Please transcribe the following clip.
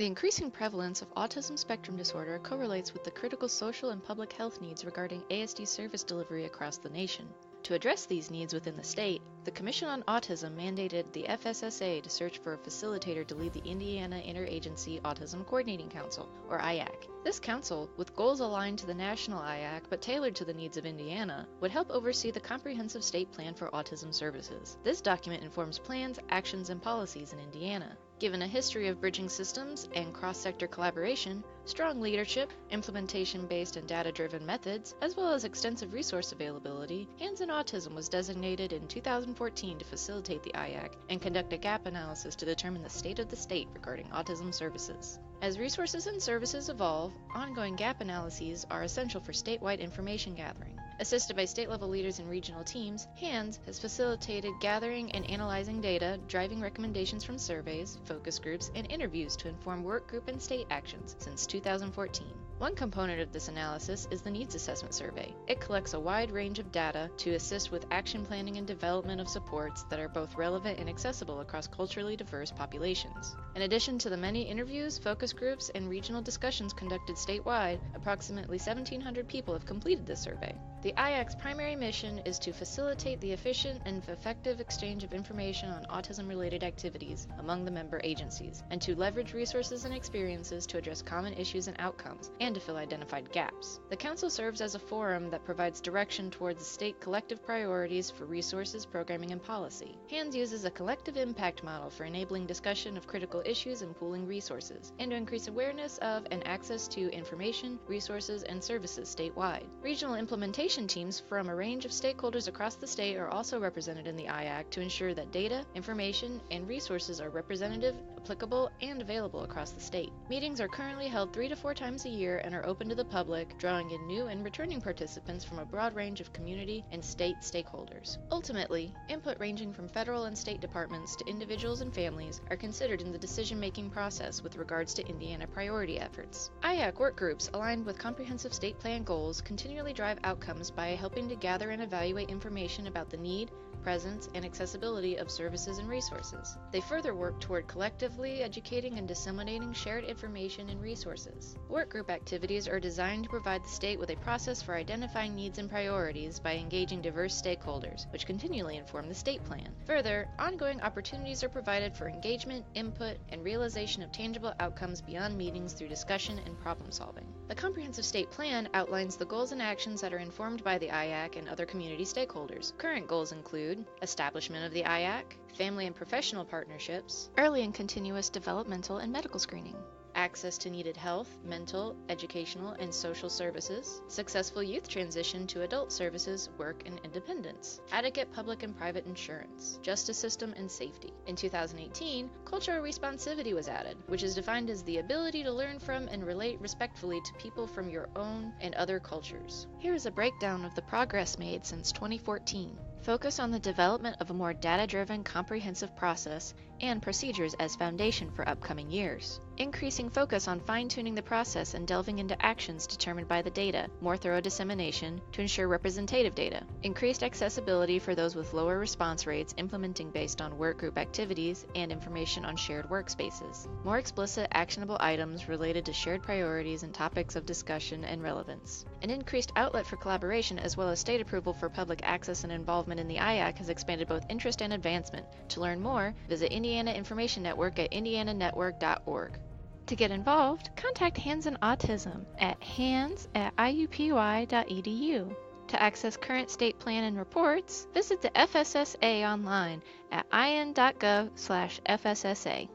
The increasing prevalence of autism spectrum disorder correlates with the critical social and public health needs regarding ASD service delivery across the nation. To address these needs within the state, the Commission on Autism mandated the FSSA to search for a facilitator to lead the Indiana Interagency Autism Coordinating Council, or IIACC. This council, with goals aligned to the national IIACC but tailored to the needs of Indiana, would help oversee the comprehensive state plan for autism services. This document informs plans, actions, and policies in Indiana. Given a history of bridging systems and cross-sector collaboration, strong leadership, implementation-based and data-driven methods, as well as extensive resource availability, Hands in Autism was designated in 2014 to facilitate the IIACC and conduct a gap analysis to determine the state of the state regarding autism services. As resources and services evolve, ongoing gap analyses are essential for statewide information gathering. Assisted by state-level leaders and regional teams, HANDS has facilitated gathering and analyzing data, driving recommendations from surveys, focus groups, and interviews to inform work group and state actions since 2014. One component of this analysis is the Needs Assessment Survey. It collects a wide range of data to assist with action planning and development of supports that are both relevant and accessible across culturally diverse populations. In addition to the many interviews, focus groups, and regional discussions conducted statewide, approximately 1,700 people have completed this survey. The IIACC's primary mission is to facilitate the efficient and effective exchange of information on autism-related activities among the member agencies, and to leverage resources and experiences to address common issues and outcomes, and to fill identified gaps. The Council serves as a forum that provides direction towards the state collective priorities for resources, programming, and policy. HANDS uses a collective impact model for enabling discussion of critical issues and pooling resources, and to increase awareness of and access to information, resources, and services statewide. Regional implementation teams from a range of stakeholders across the state are also represented in the IIACC to ensure that data, information, and resources are representative, applicable, and available across the state. Meetings are currently held 3 to 4 times a year and are open to the public, drawing in new and returning participants from a broad range of community and state stakeholders. Ultimately, input ranging from federal and state departments to individuals and families are considered in the decision-making process with regards to Indiana priority efforts. IIACC work groups aligned with comprehensive state plan goals continually drive outcomes by helping to gather and evaluate information about the need, presence, and accessibility of services and resources. They further work toward collectively educating and disseminating shared information and resources. Workgroup activities are designed to provide the state with a process for identifying needs and priorities by engaging diverse stakeholders, which continually inform the state plan. Further, ongoing opportunities are provided for engagement, input, and realization of tangible outcomes beyond meetings through discussion and problem solving. The Comprehensive State Plan outlines the goals and actions that are informed by the IIACC and other community stakeholders. Current goals include establishment of the IIACC, family and professional partnerships, early and continuous developmental and medical screening, access to needed health, mental, educational, and social services, successful youth transition to adult services, work, and independence, adequate public and private insurance, justice system, and safety. In 2018, cultural responsivity was added, which is defined as the ability to learn from and relate respectfully to people from your own and other cultures. Here is a breakdown of the progress made since 2014. Focus on the development of a more data-driven, comprehensive process and procedures as foundation for upcoming years. Increasing focus on fine-tuning the process and delving into actions determined by the data, more thorough dissemination to ensure representative data. Increased accessibility for those with lower response rates, implementing based on workgroup activities and information on shared workspaces. More explicit, actionable items related to shared priorities and topics of discussion and relevance. An increased outlet for collaboration as well as state approval for public access and involvement in the IIACC has expanded both interest and advancement. To learn more, visit Indiana Information Network at indiananetwork.org. To get involved, contact Hands in Autism at hands@iupy.edu. To access current state plan and reports, visit the FSSA online at in.gov/FSSA.